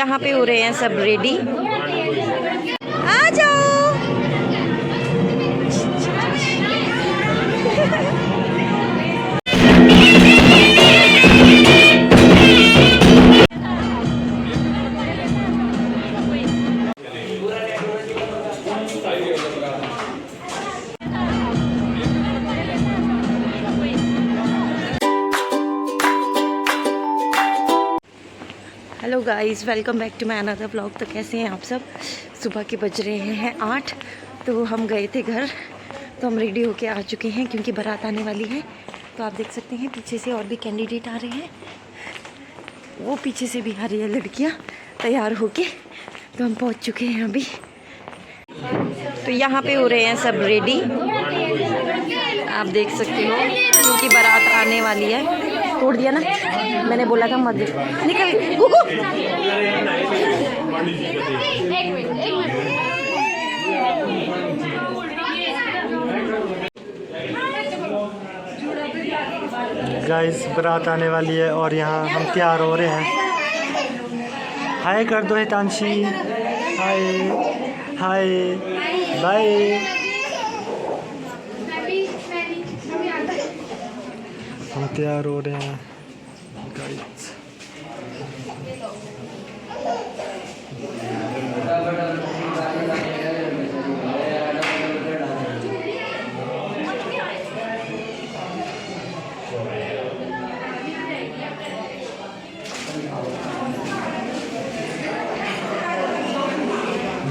यहाँ पे हो रहे हैं सब रेडी। आ जाओ। Hello guys, welcome back to my another vlog. तो कैसे हैं आप सब? सुबह के बज रहे हैं 8। तो हम गए थे घर, तो हम रेडी होके आ चुके हैं क्योंकि बारात आने वाली है। तो आप देख सकते हैं पीछे से और भी कैंडिडेट आ रहे हैं, वो पीछे से भी आ रही है लड़कियां तैयार होके। तो हम पहुंच चुके हैं अभी। तो यहाँ पे हो रहे हैं सब रेडी, आप देख सकते हो, क्योंकि बारात आने वाली है। तोड़ दिया ना, मैंने बोला था मत निकल। गाइस बारात आने वाली है और यहाँ हम तैयार हो रहे हैं। हाय कर दो हितांशी, हाय हाय बाय। हम तैयार हो रहे हैं गाइस।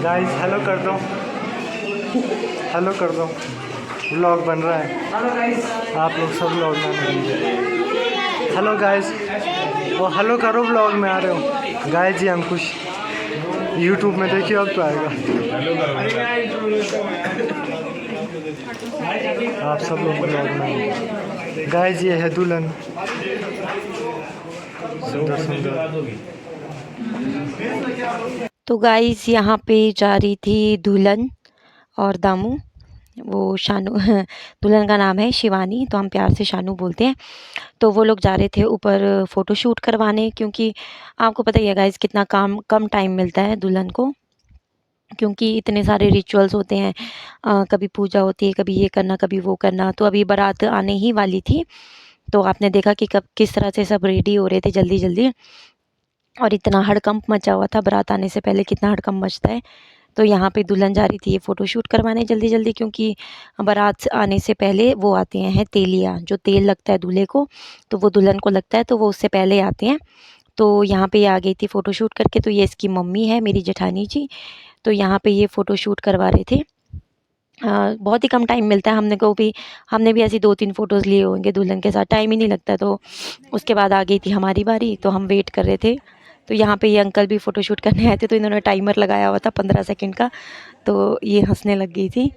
गाइस हेलो कर दो, हेलो कर दो, व्लॉग बन रहा है। हेलो गाइस, आप लोग सब व्लॉग में आए। हेलो गाइस, वो हेलो करो, व्लॉग में आ रहे हो। गाइस जी अंकुश यूट्यूब में देखिए, अब तो आएगा। आप सब लोग व्लॉग में आए। गाइस ये है दुल्हन, सुंदर सुंदर। तो गाइस यहाँ पे जा रही थी दुल्हन और दामू, वो शानू दुल्हन का नाम है शिवानी, तो हम प्यार से शानू बोलते हैं। तो वो लोग जा रहे थे ऊपर फ़ोटोशूट करवाने, क्योंकि आपको पता ही है गाइस कितना कम टाइम मिलता है दुल्हन को, क्योंकि इतने सारे रिचुअल्स होते हैं। कभी पूजा होती है, कभी ये करना, कभी वो करना। तो अभी बारात आने ही वाली थी, तो आपने देखा कि कब किस तरह से सब रेडी हो रहे थे जल्दी जल्दी, और इतना हड़कंप मचा हुआ था। बारात आने से पहले कितना हड़कंप मचता है। तो यहाँ पे दुल्हन जा रही थी ये फ़ोटोशूट करवाने जल्दी जल्दी, क्योंकि बारात आने से पहले वो आते हैं तेलिया, जो तेल लगता है दूल्हे को, तो वो दुल्हन को लगता है, तो वो उससे पहले आते हैं। तो यहाँ पे ये आ गई थी फ़ोटोशूट करके। तो ये इसकी मम्मी है, मेरी जेठानी जी। तो यहाँ पे ये फ़ोटोशूट करवा रहे थे। बहुत ही कम टाइम मिलता है हमने भी ऐसी 2-3 फ़ोटोज़ लिए होंगे दुल्हन के साथ, टाइम ही नहीं लगता। तो उसके बाद आ गई थी हमारी बारी, तो हम वेट कर रहे थे। तो यहाँ पे ये अंकल भी फ़ोटोशूट करने आए थे, तो इन्होंने टाइमर लगाया हुआ था 15 सेकंड का, तो ये हंसने लग गई थी।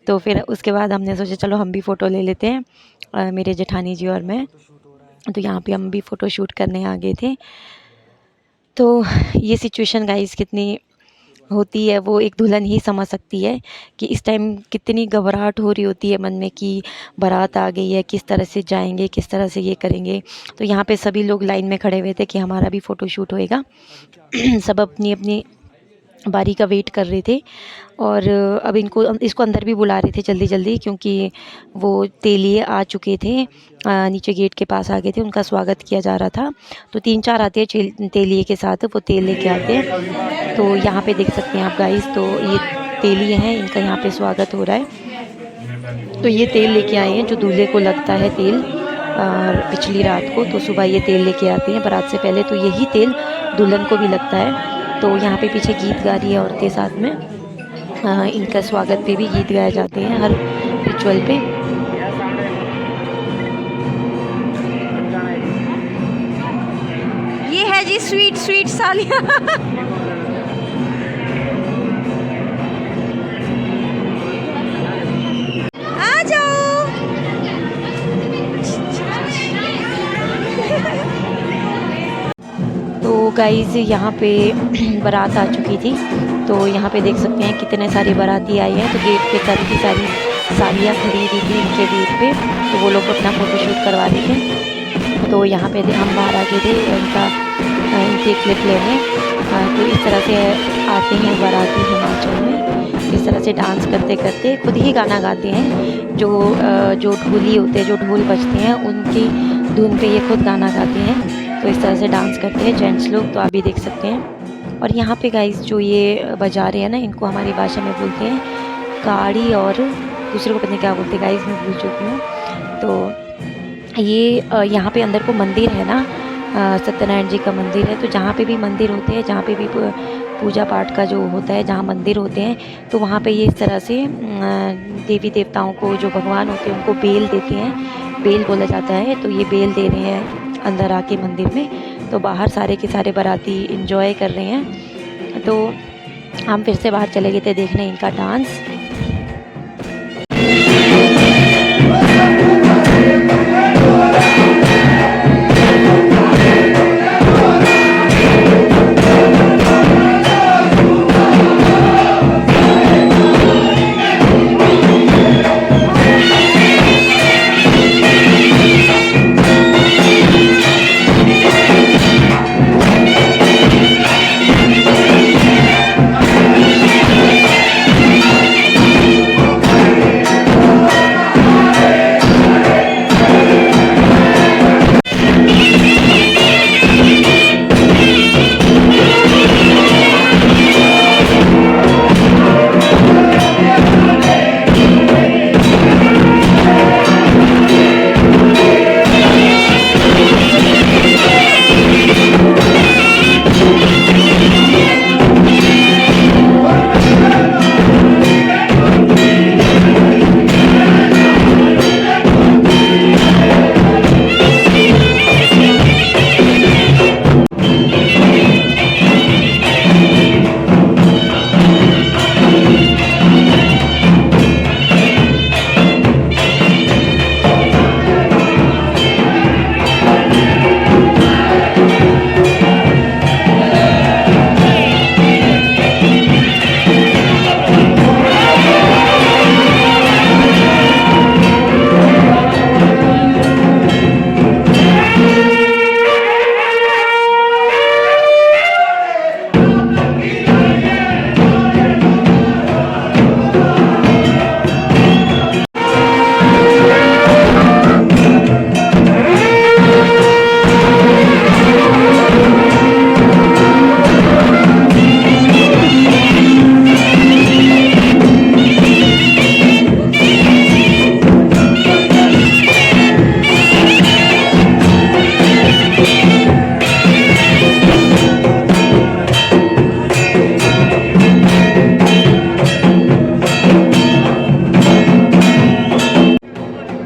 तो फिर उसके बाद हमने सोचा चलो हम भी फ़ोटो ले लेते हैं, मेरे जेठानी जी और मैं। तो यहाँ पे हम भी फ़ोटोशूट करने आ गए थे। तो ये सिचुएशन गाइस कितनी होती है वो एक दुल्हन ही समझ सकती है, कि इस टाइम कितनी घबराहट हो रही होती है मन में, कि बारात आ गई है, किस तरह से जाएंगे, किस तरह से ये करेंगे। तो यहाँ पे सभी लोग लाइन में खड़े हुए थे कि हमारा भी फ़ोटोशूट होएगा। सब अपनी अपनी बारी का वेट कर रहे थे, और अब इसको अंदर भी बुला रहे थे जल्दी जल्दी, क्योंकि वो तेलिए आ चुके थे, नीचे गेट के पास आ गए थे, उनका स्वागत किया जा रहा था। तो 3-4 आते हैं तेलिए के साथ, वो तेल लेके आते हैं। तो यहाँ पे देख सकते हैं आप गाइस, तो ये तेलिए हैं, इनका यहाँ पे स्वागत हो रहा है। तो ये तेल लेके आए हैं जो दूल्हे को लगता है तेल, पिछली रात को। तो सुबह ये तेल लेके आते हैं बारात से पहले, तो यही तेल दुल्हन को भी लगता है। तो यहाँ पे पीछे गीत गा रही है औरतें साथ में, इनका स्वागत पे भी गीत गाए जाते हैं हर रिचुअल पे। ये है जी स्वीट स्वीट सालिया। आ जाओ। तो गाइस यहाँ पे बारात आ चुकी थी। तो यहाँ पे देख सकते हैं कितने सारे बाराती आए हैं। तो गेट पे सारी सालियाँ खड़ी हुई थी इनके गेट पे, तो वो लोग अपना फ़ोटोशूट करवा रहे थे। तो यहाँ पे हम बाहर आ गए थे इनकी क्लिप लेने। तो इस तरह से आते हैं बाराती हिमाचल में। इस तरह से डांस करते करते खुद ही गाना गाते हैं। जो ढोली होते हैं, जो ढोल बजते हैं, उनकी धुन पे ये खुद गाना गाते हैं। तो इस तरह से डांस करते हैं जेंट्स लोग, तो आप भी देख सकते हैं। और यहाँ पे गाइस जो ये बजा रहे हैं ना, इनको हमारी भाषा में बोलते हैं काड़ी, और दूसरे को पता नहीं क्या बोलते हैं गाइस, मैं भूल चुकी हूँ। तो ये यहाँ पे अंदर को मंदिर है ना, सत्यनारायण जी का मंदिर है। तो जहाँ पे भी मंदिर होते हैं, जहाँ पे भी पूजा पाठ का जो होता है, जहाँ मंदिर होते हैं, तो वहाँ पे ये इस तरह से देवी देवताओं को, जो भगवान होते हैं, उनको बेल देते हैं। बेल बोला जाता है, तो ये बेल दे रहे हैं अंदर आके मंदिर में। तो बाहर सारे के सारे बाराती इंजॉय कर रहे हैं। तो हम फिर से बाहर चले गए थे देखने इनका डांस।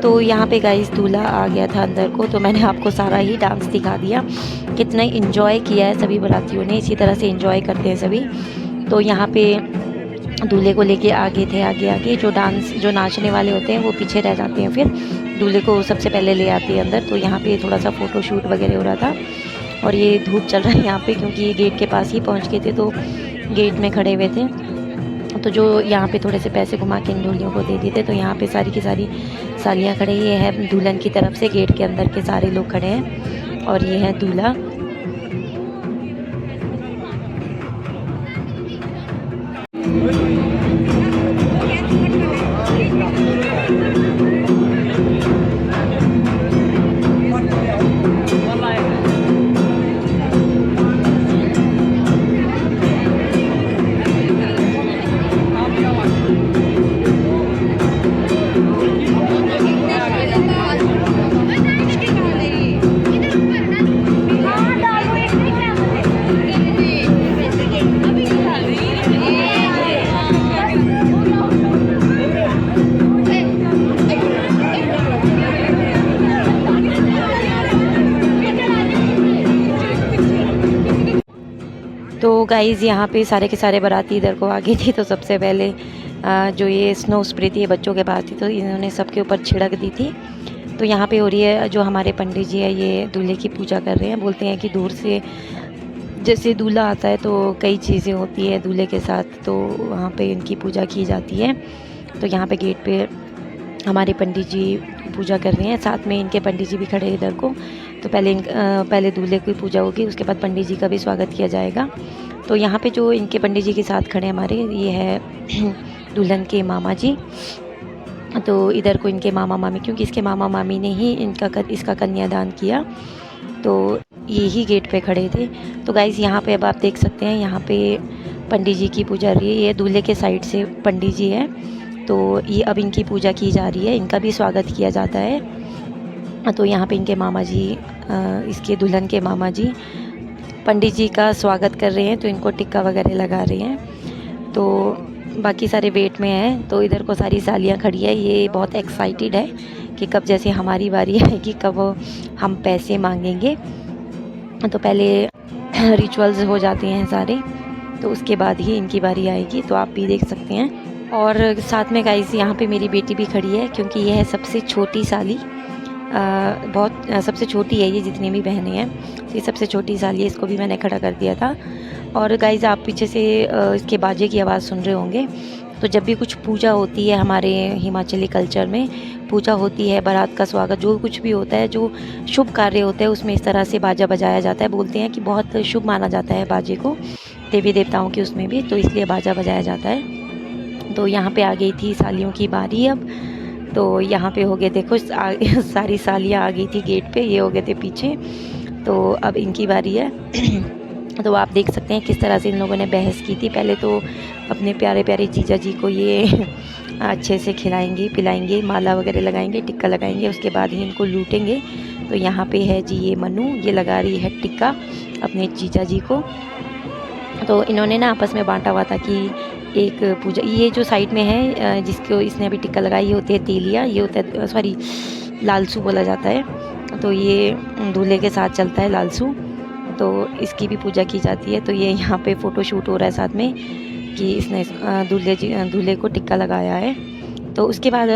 तो यहाँ पे गाइस दूल्हा आ गया था अंदर को, तो मैंने आपको सारा ही डांस दिखा दिया। कितना इंजॉय किया है सभी बारातियों ने, इसी तरह से इंजॉय करते हैं सभी। तो यहाँ पे दूल्हे को लेके आगे थे, आगे जो नाचने वाले होते हैं वो पीछे रह जाते हैं। फिर दूल्हे को सबसे पहले ले आते हैं अंदर। तो यहाँ पे थोड़ा सा फ़ोटो शूट वगैरह हो रहा था। और ये धूप चल रहा है यहाँ पे, क्योंकि ये गेट के पास ही पहुँच गए थे, तो गेट में खड़े हुए थे। तो जो यहाँ पे थोड़े से पैसे घुमा के इन ढोलियों को दे दिए थे। तो यहाँ पे सारी की सारी सालियाँ खड़े, ये है दुल्हन की तरफ से, गेट के अंदर के सारे लोग खड़े हैं, और ये है दूल्हा। तो गाइज़ यहाँ पे सारे के सारे बाराती इधर को आ गई थी। तो सबसे पहले जो ये स्नो स्प्रे थी, ये बच्चों के पास थी, तो इन्होंने सबके ऊपर छिड़क दी थी। तो यहाँ पे हो रही है, जो हमारे पंडित जी है ये दूल्हे की पूजा कर रहे हैं। बोलते हैं कि दूर से जैसे दूल्हा आता है तो कई चीज़ें होती है दूल्हे के साथ, तो वहाँ पे इनकी पूजा की जाती है। तो यहाँ पे गेट पे हमारे पंडित जी पूजा कर रहे हैं, साथ में इनके पंडित जी भी खड़े हैं इधर को। तो पहले दूल्हे की पूजा होगी, उसके बाद पंडित जी का भी स्वागत किया जाएगा। तो यहाँ पे जो इनके पंडित जी के साथ खड़े हमारे, ये है दुल्हन के मामा जी। तो इधर को इनके मामा मामी, क्योंकि इसके मामा मामी ने ही इसका कन्यादान किया, तो ये ही गेट पे खड़े थे। तो गाइज़ यहाँ पे अब आप देख सकते हैं, यहाँ पे पंडित जी की पूजा रही है। ये दूल्हे के साइड से पंडित जी हैं, तो ये अब इनकी पूजा की जा रही है, इनका भी स्वागत किया जाता है। तो यहाँ पे इनके मामा जी, इसके दुल्हन के मामा जी पंडित जी का स्वागत कर रहे हैं, तो इनको टिक्का वगैरह लगा रहे हैं। तो बाकी सारे वेट में हैं। तो इधर को सारी सालियाँ खड़ी है, ये बहुत एक्साइटेड है कि कब जैसे हमारी बारी आएगी, कब हम पैसे मांगेंगे। तो पहले रिचुअल्स हो जाते हैं सारे, तो उसके बाद ही इनकी बारी आएगी। तो आप भी देख सकते हैं। और साथ में गाइस यहाँ पे मेरी बेटी भी खड़ी है, क्योंकि ये है सबसे छोटी साली, बहुत सबसे छोटी है ये, जितनी भी बहनें हैं तो ये सबसे छोटी साली है। इसको भी मैंने खड़ा कर दिया था। और गाइस आप पीछे से इसके बाजे की आवाज़ सुन रहे होंगे। तो जब भी कुछ पूजा होती है हमारे हिमाचली कल्चर में, पूजा होती है, बारात का स्वागत, जो कुछ भी होता है, जो शुभ कार्य होता है, उसमें इस तरह से बाजा बजाया जाता है। बोलते हैं कि बहुत शुभ माना जाता है बाजे को, देवी देवताओं के उसमें भी, तो इसलिए बाजा बजाया जाता है। तो यहाँ पे आ गई थी सालियों की बारी अब। तो यहाँ पे हो गए, देखो सारी सालियाँ आ गई थी गेट पे, ये हो गए थे पीछे। तो अब इनकी बारी है। तो आप देख सकते हैं किस तरह से इन लोगों ने बहस की थी। पहले तो अपने प्यारे प्यारे जीजा जी को ये अच्छे से खिलाएंगे पिलाएंगे, माला वगैरह लगाएंगे, टिक्का लगाएंगे, उसके बाद ही इनको लूटेंगे। तो यहाँ पे है जी ये मनु, ये लगा रही है टिक्का अपने जीजा जी को। तो इन्होंने ना आपस में बांटा हुआ था कि एक पूजा, ये जो साइड में है जिसको इसने अभी टिक्का लगाई, ये होती है तेलिया, ये होता है सॉरी लालसू बोला जाता है। तो ये दूल्हे के साथ चलता है लालसू, तो इसकी भी पूजा की जाती है। तो ये यहाँ पे फ़ोटो शूट हो रहा है साथ में कि इसने दूल्हे को टिक्का लगाया है। तो उसके बाद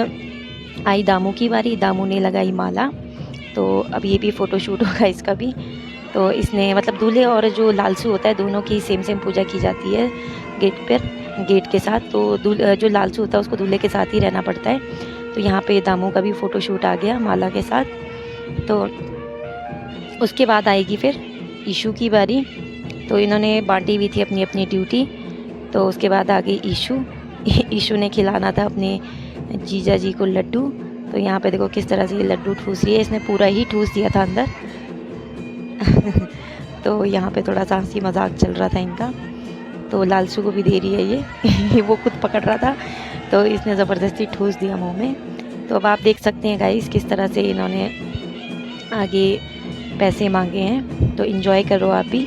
आई दामू की बारी, दामू ने लगाई माला। तो अब ये भी फ़ोटो शूट होगा इसका भी। तो इसने मतलब दूल्हे और जो लालसू होता है दोनों की सेम पूजा की जाती है गेट के साथ। तो जो लालसू होता है उसको दूल्हे के साथ ही रहना पड़ता है। तो यहाँ पे दामू का भी फ़ोटो शूट आ गया माला के साथ। तो उसके बाद आएगी फिर ईशू की बारी। तो इन्होंने बांटी हुई थी अपनी अपनी ड्यूटी। तो उसके बाद आ गई ईशू। ईशू ने खिलाना था अपने जीजा जी को लड्डू। तो यहाँ पे देखो किस तरह से ये लड्डू ठूस रही है, इसने पूरा ही ठूस दिया था अंदर। तो यहाँ पे थोड़ा सा हंसी मजाक चल रहा था इनका। तो लालसू को भी दे रही है ये वो खुद पकड़ रहा था, तो इसने ज़बरदस्ती ठूस दिया मुँह में। तो अब आप देख सकते हैं गाइस किस तरह से इन्होंने आगे पैसे मांगे हैं। तो इन्जॉय करो आप भी।